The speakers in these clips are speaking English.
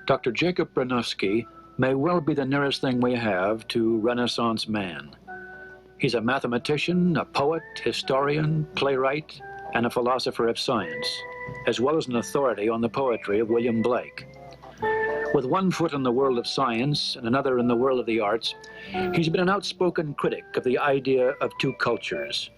Dr. Jacob Bronowski may well be the nearest thing we have to Renaissance man. He's a mathematician, a poet, historian, playwright, and a philosopher of science, as well as an authority on the poetry of William Blake. With one foot in the world of science and another in the world of the arts, he's been an outspoken critic of the idea of two cultures.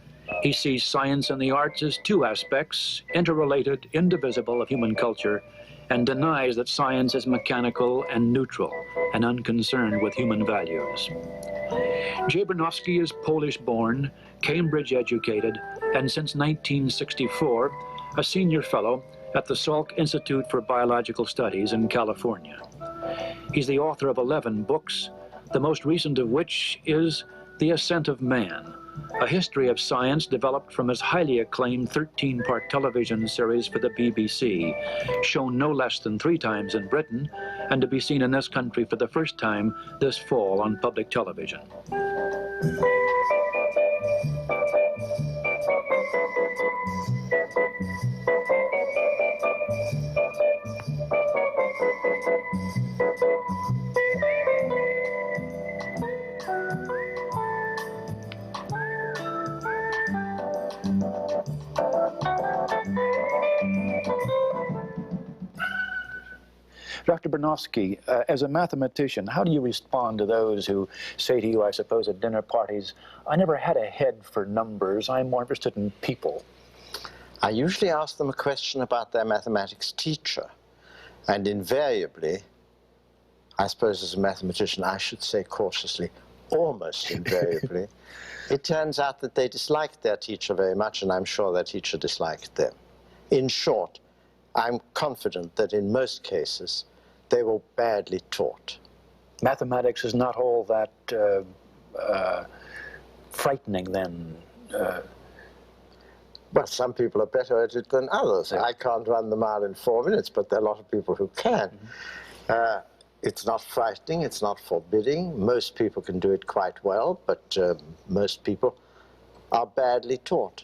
He sees science and the arts as two aspects, interrelated, indivisible, of human culture, and denies that science is mechanical and neutral and unconcerned with human values. J. Bronowski is Polish-born, Cambridge-educated, and since 1964, a senior fellow at the Salk Institute for Biological Studies in California. He's the author of 11 books, the most recent of which is The Ascent of Man, a history of science developed from his highly acclaimed 13-part television series for the BBC, shown no less than 3 times in Britain, and to be seen in this country for the first time this fall on public television. Dr. Bronowski, as a mathematician, how do you respond to those who say to you, I suppose, at dinner parties, I never had a head for numbers, I'm more interested in people? I usually ask them a question about their mathematics teacher, and invariably, I suppose as a mathematician, I should say cautiously, almost invariably, it turns out that they disliked their teacher very much, and I'm sure their teacher disliked them. In short, I'm confident that in most cases, they were badly taught. Mathematics is not all that frightening then? Well, some people are better at it than others. Yeah. I can't run the mile in 4 minutes, but there are a lot of people who can. Mm-hmm. It's not frightening, it's not forbidding. Most people can do it quite well, but most people are badly taught.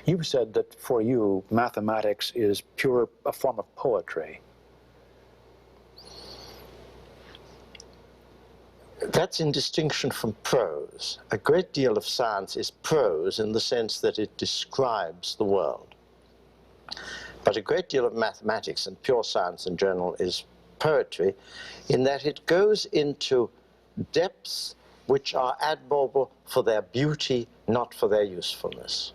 You said that for you, mathematics is a form of poetry. That's in distinction from prose. A great deal of science is prose in the sense that it describes the world. But a great deal of mathematics and pure science in general is poetry in that it goes into depths which are admirable for their beauty, not for their usefulness.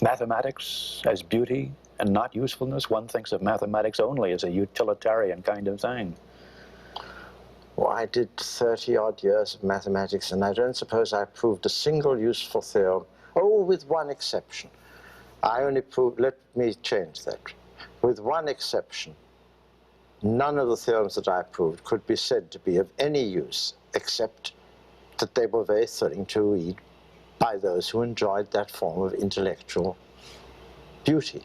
Mathematics as beauty and not usefulness? One thinks of mathematics only as a utilitarian kind of thing. Well, I did 30-odd years of mathematics, and I don't suppose I proved a single useful theorem. Oh, with one exception. I only proved, let me change that. With one exception, none of the theorems that I proved could be said to be of any use, except that they were very thrilling to read by those who enjoyed that form of intellectual beauty.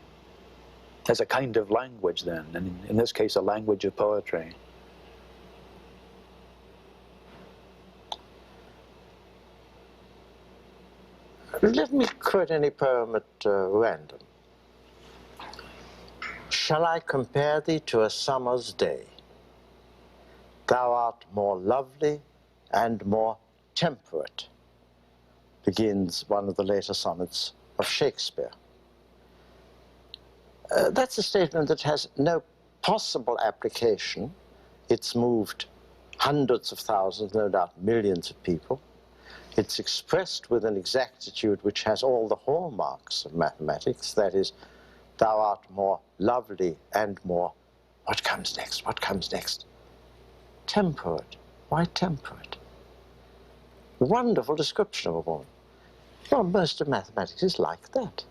As a kind of language, then, and in this case, a language of poetry. Let me quote any poem at random. Shall I compare thee to a summer's day? Thou art more lovely and more temperate, begins one of the later sonnets of Shakespeare. That's a statement that has no possible application. It's moved hundreds of thousands, no doubt millions of people. It's expressed with an exactitude which has all the hallmarks of mathematics. That is, thou art more lovely and more, what comes next, what comes next? Temperate. Why temperate? Wonderful description of a woman. Well, most of mathematics is like that.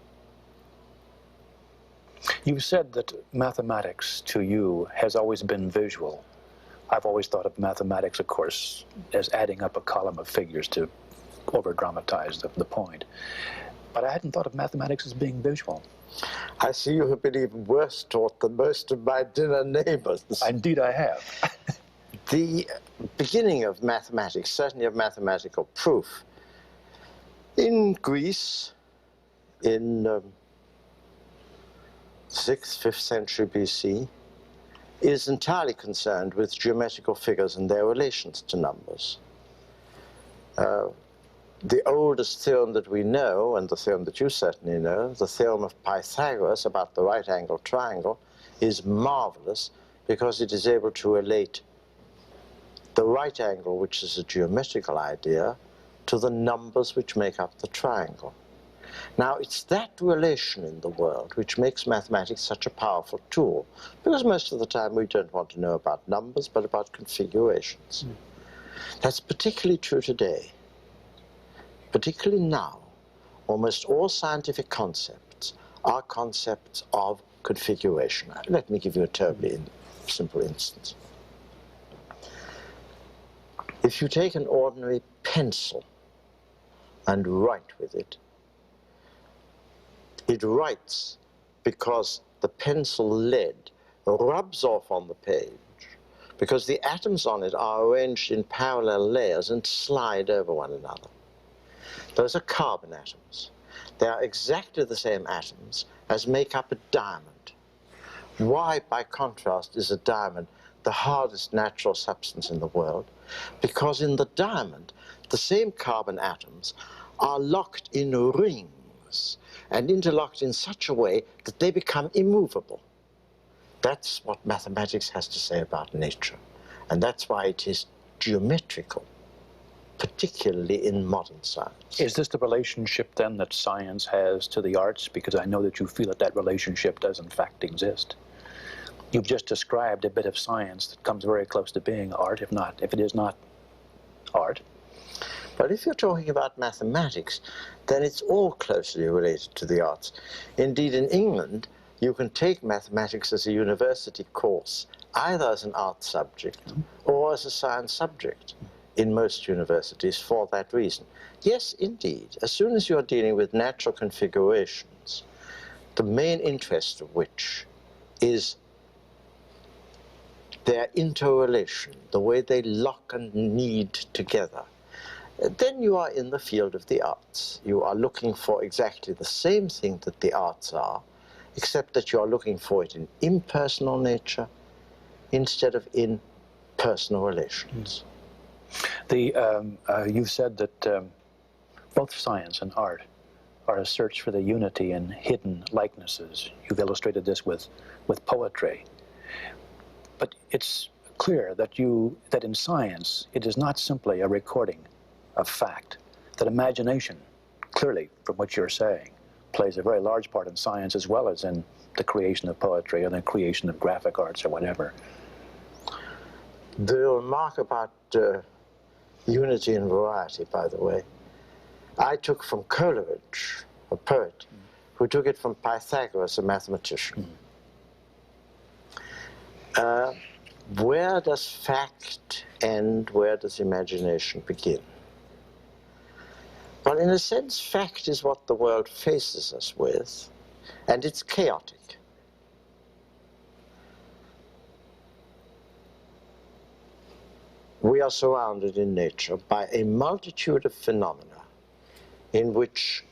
You said that mathematics to you has always been visual. I've always thought of mathematics, of course, as adding up a column of figures to over-dramatize the point. But I hadn't thought of mathematics as being visual. I see you have been even worse taught than most of my dinner neighbors. Indeed I have. The beginning of mathematics, certainly of mathematical proof, in Greece, in 6th, 5th century BC, is entirely concerned with geometrical figures and their relations to numbers. The oldest theorem that we know, and the theorem that you certainly know, the theorem of Pythagoras about the right-angled triangle, is marvelous because it is able to relate the right angle, which is a geometrical idea, to the numbers which make up the triangle. Now, it's that relation in the world which makes mathematics such a powerful tool, because most of the time we don't want to know about numbers, but about configurations. That's particularly true today. Particularly now, almost all scientific concepts are concepts of configuration. Let me give you a terribly simple instance. If you take an ordinary pencil and write with it, it writes because the pencil lead rubs off on the page, because the atoms on it are arranged in parallel layers and slide over one another. Those are carbon atoms. They are exactly the same atoms as make up a diamond. Why, by contrast, is a diamond the hardest natural substance in the world? Because in the diamond, the same carbon atoms are locked in rings and interlocked in such a way that they become immovable. That's what mathematics has to say about nature, and that's why it is geometrical, particularly in modern science. Is this the relationship then that science has to the arts? Because I know that you feel that that relationship does in fact exist. You've just described a bit of science that comes very close to being art, if it is not art. But if you're talking about mathematics, then it's all closely related to the arts. Indeed, in England, you can take mathematics as a university course, either as an art subject or as a science subject in most universities for that reason. Yes, indeed, as soon as you're dealing with natural configurations, the main interest of which is their interrelation, the way they lock and knead together, then you are in the field of the arts. You are looking for exactly the same thing that the arts are, except that you are looking for it in impersonal nature instead of in personal relations. You've said that both science and art are a search for the unity in hidden likenesses. You've illustrated this with poetry. But it's clear that in science, it is not simply a recording of fact, that imagination, clearly from what you're saying, plays a very large part in science as well as in the creation of poetry or the creation of graphic arts or whatever. The remark about unity and variety, by the way, I took from Coleridge, a poet, who took it from Pythagoras, a mathematician. Where does fact end? Where does imagination begin? Well, in a sense, fact is what the world faces us with, and it's chaotic. We are surrounded in nature by a multitude of phenomena in which,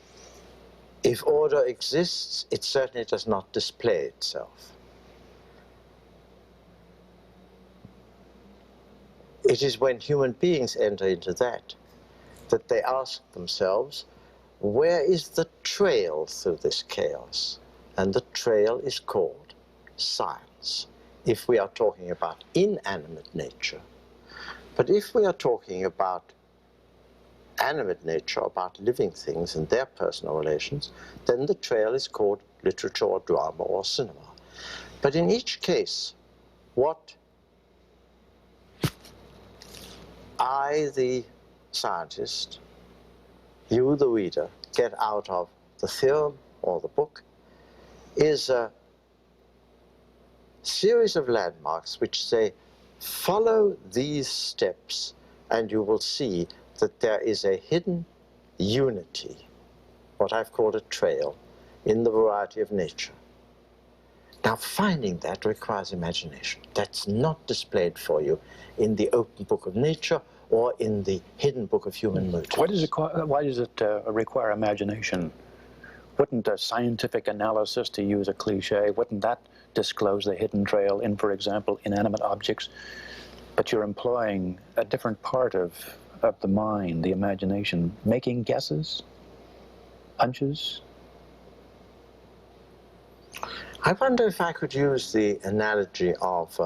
if order exists, it certainly does not display itself. It is when human beings enter into that they ask themselves, where is the trail through this chaos? And the trail is called science, if we are talking about inanimate nature. But if we are talking about animate nature, about living things and their personal relations, then the trail is called literature or drama or cinema. But in each case, what I, the scientist, you, the reader, get out of the theorem or the book is a series of landmarks which say, follow these steps and you will see that there is a hidden unity, what I've called a trail, in the variety of nature. Now, finding that requires imagination. That's not displayed for you in the open book of nature or in the hidden book of human motives. Why does it require imagination Wouldn't a scientific analysis, to use a cliche, wouldn't that disclose the hidden trail in, for example, inanimate objects? But you're employing a different part of the mind, the imagination, making guesses, hunches. I wonder if I could use the analogy of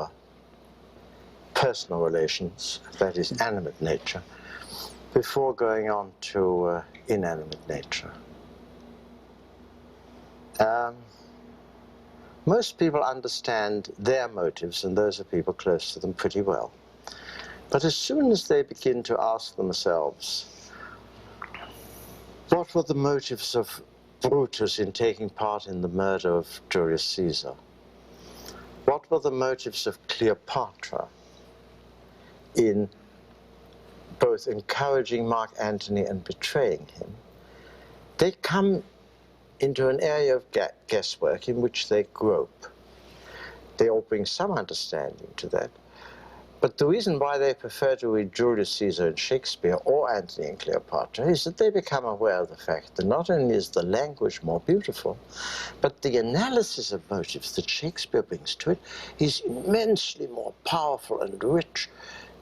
personal relations, that is animate nature, before going on to inanimate nature. Most people understand their motives and those of people close to them pretty well. But as soon as they begin to ask themselves, what were the motives of Brutus in taking part in the murder of Julius Caesar? What were the motives of Cleopatra in both encouraging Mark Antony and betraying him? They come into an area of guesswork in which they grope. They all bring some understanding to that. But the reason why they prefer to read Julius Caesar and Shakespeare or Antony and Cleopatra is that they become aware of the fact that not only is the language more beautiful, but the analysis of motives that Shakespeare brings to it is immensely more powerful and rich.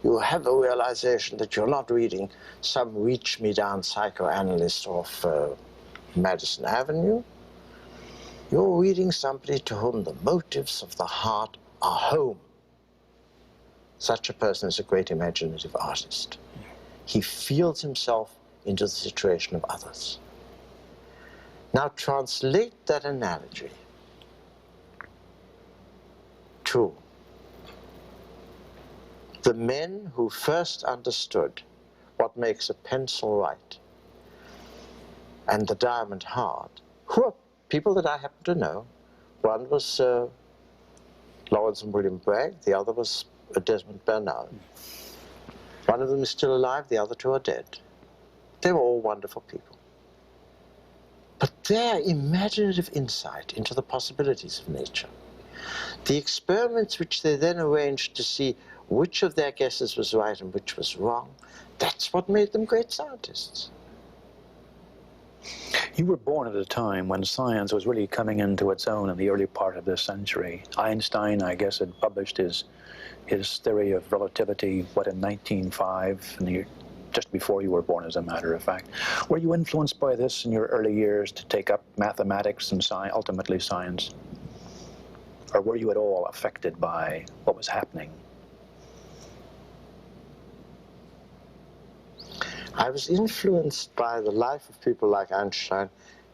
You have a realization that you're not reading some reach-me-down psychoanalyst off Madison Avenue. You're reading somebody to whom the motives of the heart are home. Such a person is a great imaginative artist. He feels himself into the situation of others. Now translate that analogy to the men who first understood what makes a pencil write and the diamond hard, who are people that I happen to know. One was Lawrence and William Bragg, the other was Desmond Bernard. One of them is still alive, the other two are dead. They were all wonderful people. But their imaginative insight into the possibilities of nature, the experiments which they then arranged to see which of their guesses was right and which was wrong, that's what made them great scientists. You were born at a time when science was really coming into its own in the early part of this century. Einstein, I guess, had published his theory of relativity, what, in 1905, just before you were born, as a matter of fact. Were you influenced by this in your early years to take up mathematics and ultimately science? Or were you at all affected by what was happening? I was influenced by the life of people like Einstein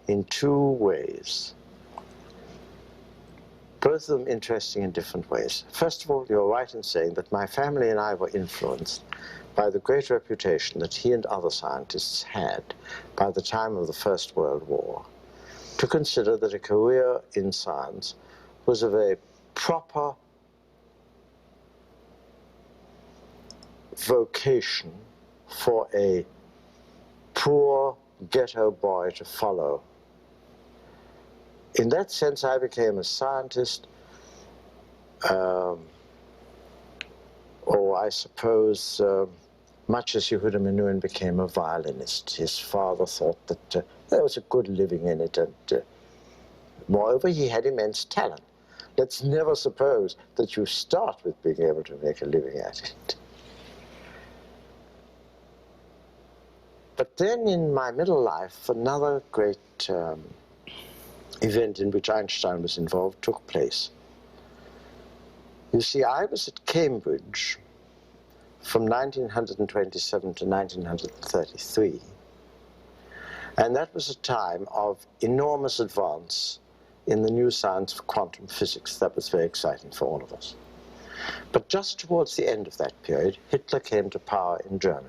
in two ways. Both of them interesting in different ways. First of all, you're right in saying that my family and I were influenced by the great reputation that he and other scientists had by the time of the First World War, to consider that a career in science was a very proper vocation for a poor ghetto boy to follow. In that sense, I became a scientist, or I suppose, much as Yehuda Menuhin became a violinist. His father thought that there was a good living in it, and moreover, he had immense talent. Let's never suppose that you start with being able to make a living at it. But then in my middle life, another great event in which Einstein was involved took place. You see, I was at Cambridge from 1927 to 1933, and that was a time of enormous advance in the new science of quantum physics. That was very exciting for all of us. But just towards the end of that period, Hitler came to power in Germany.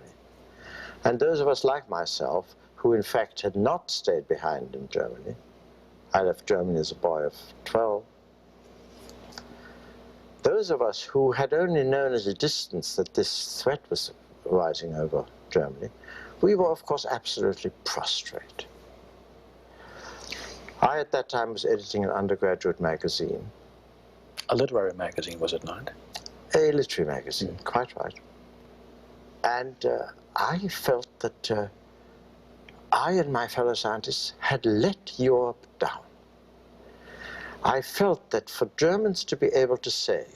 And those of us like myself, who in fact had not stayed behind in Germany, I left Germany as a boy of 12, those of us who had only known at a distance that this threat was rising over Germany, we were of course absolutely prostrate. I at that time was editing an undergraduate magazine. A literary magazine, was it not? A literary magazine, quite right. And I felt that I and my fellow scientists had let Europe down. I felt that for Germans to be able to say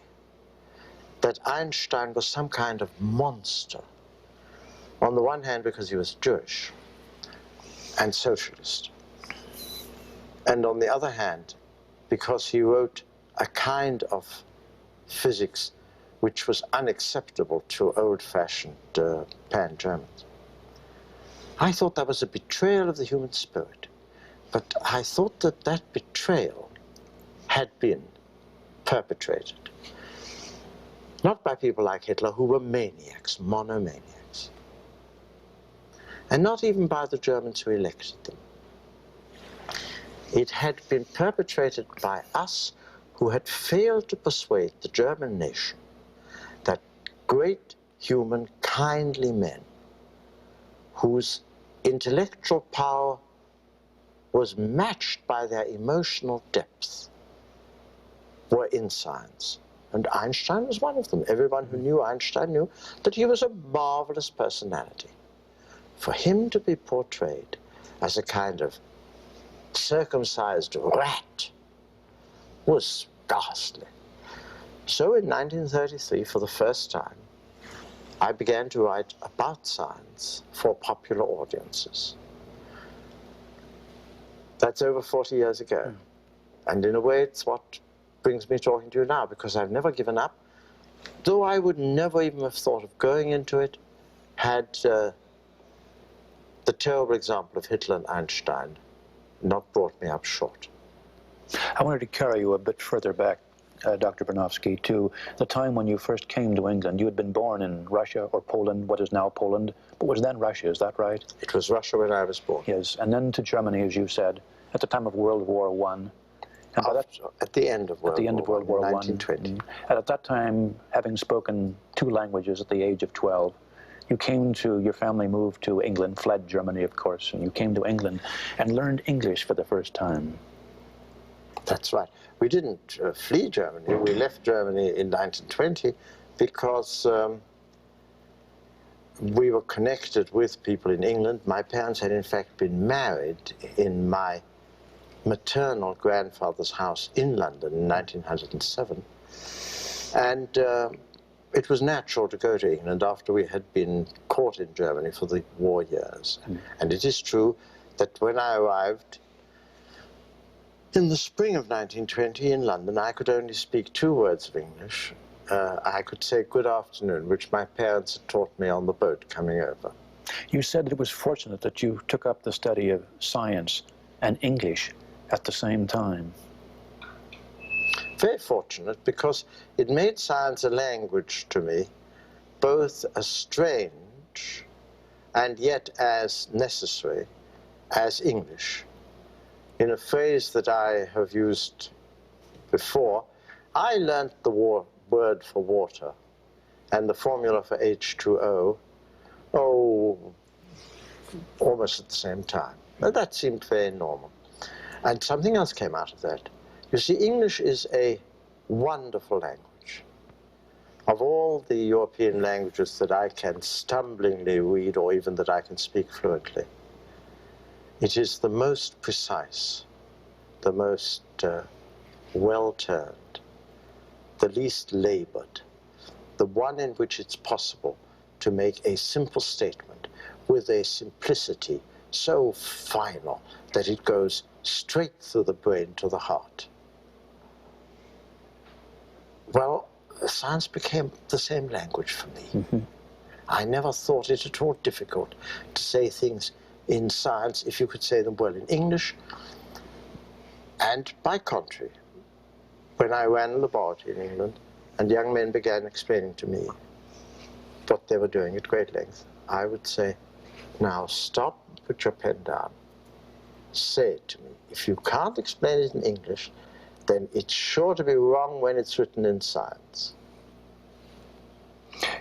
that Einstein was some kind of monster, on the one hand because he was Jewish and socialist, and on the other hand because he wrote a kind of physics which was unacceptable to old-fashioned pan-Germans. I thought that was a betrayal of the human spirit, but I thought that that betrayal had been perpetrated not by people like Hitler, who were maniacs, monomaniacs, and not even by the Germans who elected them. It had been perpetrated by us who had failed to persuade the German nation that great, human, kindly men whose intellectual power was matched by their emotional depth were in science. And Einstein was one of them. Everyone who knew Einstein knew that he was a marvelous personality. For him to be portrayed as a kind of circumcised rat was ghastly. So in 1933, for the first time, I began to write about science for popular audiences. That's over 40 years ago. And in a way, it's what brings me talking to you now, because I've never given up, though I would never even have thought of going into it had the terrible example of Hitler and Einstein not brought me up short. I wanted to carry you a bit further back, Dr. Bronowski, to the time when you first came to England. You had been born in Russia or Poland, what is now Poland, but was then Russia, is that right? It was Russia when I was born. Yes, and then to Germany, as you said, at the time of World War I. At the end of World War I, 1920. And at that time, having spoken 2 languages at the age of 12, you came to, your family moved to England, fled Germany, of course, and you came to England and learned English for the first time. That's right. We didn't flee Germany. We left Germany in 1920 because we were connected with people in England. My parents had in fact been married in my maternal grandfather's house in London in 1907. And it was natural to go to England after we had been caught in Germany for the war years. And it is true that when I arrived in the spring of 1920 in London, I could only speak 2 words of English. I could say good afternoon, which my parents had taught me on the boat coming over. You said that it was fortunate that you took up the study of science and English at the same time. Very fortunate, because it made science a language to me, both as strange and yet as necessary as English. In a phrase that I have used before, I learned the word for water and the formula for H2O, almost at the same time. But that seemed very normal. And something else came out of that. You see, English is a wonderful language. Of all the European languages that I can stumblingly read, or even that I can speak fluently, it is the most precise, the most well-turned, the least labored, the one in which it's possible to make a simple statement with a simplicity so final that it goes straight through the brain to the heart. Well, science became the same language for me. I never thought it at all difficult to say things in science if you could say them well in English. And by contrary, when I ran a laboratory in England and young men began explaining to me what they were doing at great length, I would say, now stop, put your pen down, say it to me. If you can't explain it in English, then it's sure to be wrong when it's written in science.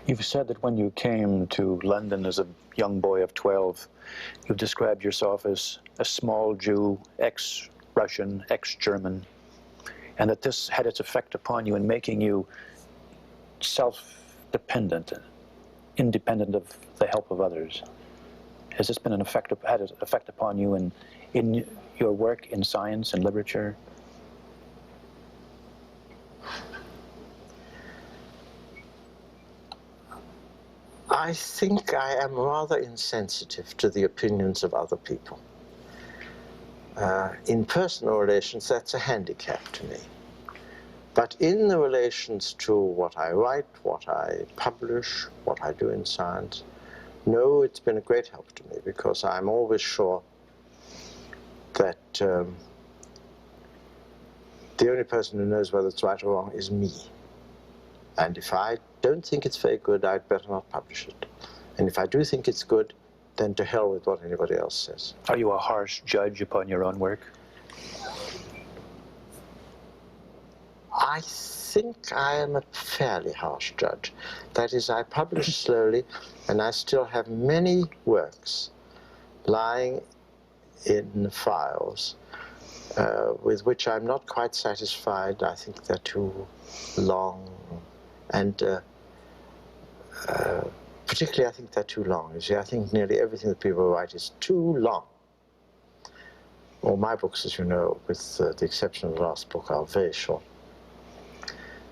You've said that when you came to London as a young boy of 12, you've described yourself as a small Jew, ex-Russian, ex-German, and that this had its effect upon you in making you self-dependent, independent of the help of others. Has this been had an effect upon you in your work in science and literature? I think I am rather insensitive to the opinions of other people. In personal relations, that's a handicap to me. But in the relations to what I write, what I publish, what I do in science, no, it's been a great help to me, because I'm always sure that the only person who knows whether it's right or wrong is me. And if I don't think it's very good, I'd better not publish it. And if I do think it's good, then to hell with what anybody else says. Are you a harsh judge upon your own work? I think I am a fairly harsh judge. That is, I publish slowly, and I still have many works lying in files with which I'm not quite satisfied. I think they're too long, and particularly I think they're too long. You see, I think nearly everything that people write is too long. All my books, as you know, with the exception of the last book, are very short.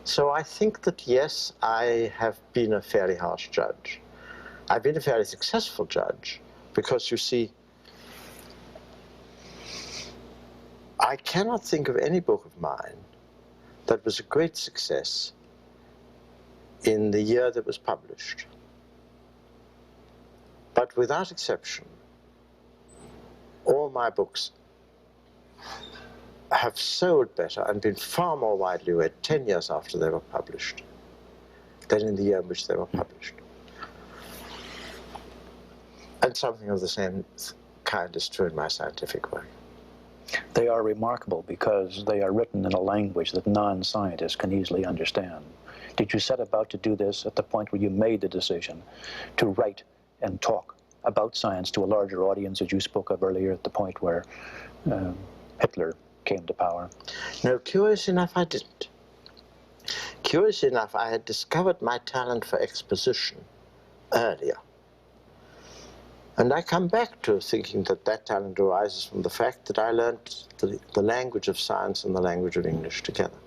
So I think that, yes, I have been a fairly harsh judge. I've been a fairly successful judge, because, you see, I cannot think of any book of mine that was a great success in the year that was published. But without exception, all my books have sold better and been far more widely read 10 years after they were published than in the year in which they were published. And something of the same kind is true in my scientific work. They are remarkable because they are written in a language that non-scientists can easily understand. Did you set about to do this at the point where you made the decision to write and talk about science to a larger audience, as you spoke of earlier, at the point where Hitler came to power? No, curious enough, I didn't. Curious enough, I had discovered my talent for exposition earlier. And I come back to thinking that that talent arises from the fact that I learned the language of science and the language of English together.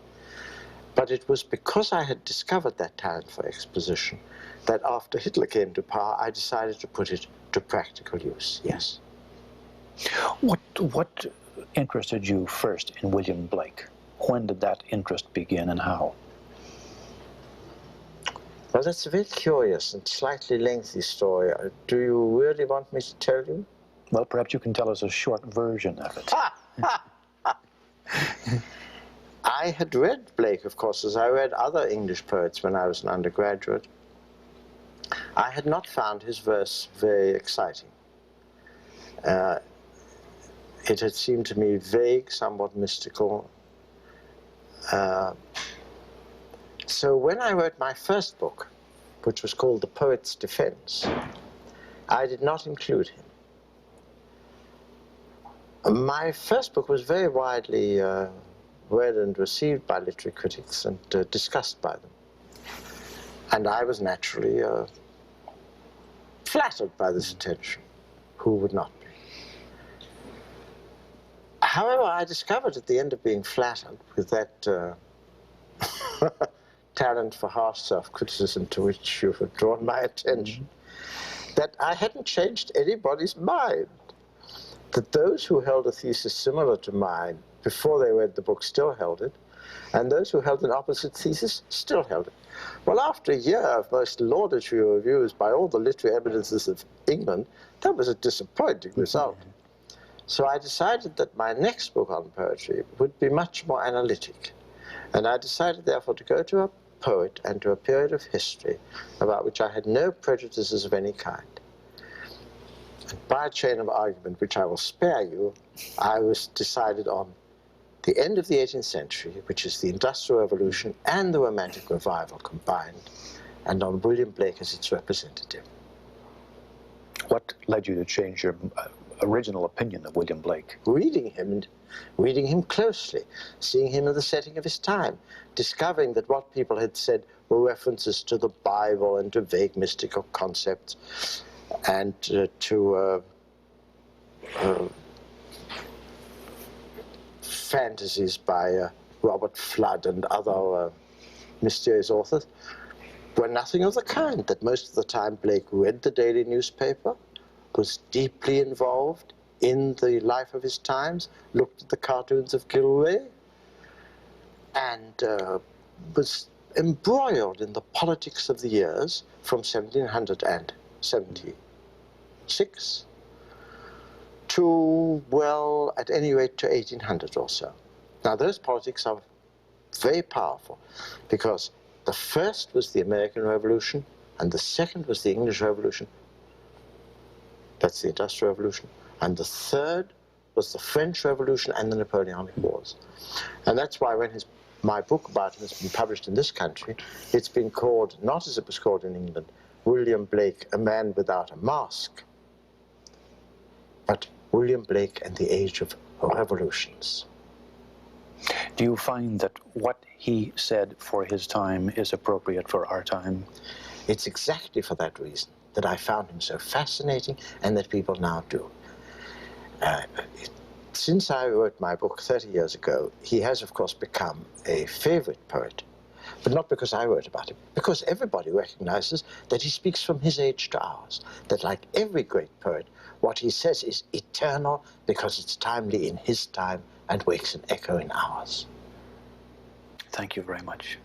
But it was because I had discovered that talent for exposition that after Hitler came to power, I decided to put it to practical use, yes. What interested you first in William Blake? When did that interest begin and how? Well, that's a very curious and slightly lengthy story. Do you really want me to tell you? Well, perhaps you can tell us a short version of it. I had read Blake, of course, as I read other English poets when I was an undergraduate. I had not found his verse very exciting. It had seemed to me vague, somewhat mystical. So when I wrote my first book, which was called The Poet's Defense, I did not include him. My first book was very widely read and received by literary critics and discussed by them. And I was naturally flattered by this attention. Who would not be? However, I discovered at the end of being flattered with that talent for harsh self-criticism to which you have drawn my attention, that I hadn't changed anybody's mind. That those who held a thesis similar to mine before they read the book still held it, and those who held an opposite thesis still held it. Well, after a year of most laudatory reviews by all the literary eminences of England, that was a disappointing result. So I decided that my next book on poetry would be much more analytic. And I decided, therefore, to go to a poet and to a period of history about which I had no prejudices of any kind. And by a chain of argument, which I will spare you, I was decided on the end of the 18th century, which is the Industrial Revolution and the Romantic Revival combined, and on William Blake as its representative. What led you to change your original opinion of William Blake? Reading him closely, seeing him in the setting of his time, discovering that what people had said were references to the Bible and to vague mystical concepts. and to fantasies by Robert Flood and other mysterious authors, were nothing of the kind. That most of the time Blake read the daily newspaper, was deeply involved in the life of his times, looked at the cartoons of Gilroy, and was embroiled in the politics of the years from 1776 to, well, at any rate, to 1800 or so. Now, those politics are very powerful, because the first was the American Revolution, and the second was the English Revolution. That's the Industrial Revolution. And the third was the French Revolution and the Napoleonic Wars. And that's why when my book about him has been published in this country, it's been called, not as it was called in England, William Blake, A Man Without a Mask, but William Blake and the Age of Revolutions. Do you find that what he said for his time is appropriate for our time? It's exactly for that reason that I found him so fascinating, and that people now do. Since I wrote my book 30 years ago, he has, of course, become a favorite poet, but not because I wrote about him, because everybody recognizes that he speaks from his age to ours, that like every great poet, what he says is eternal because it's timely in his time and wakes an echo in ours. Thank you very much.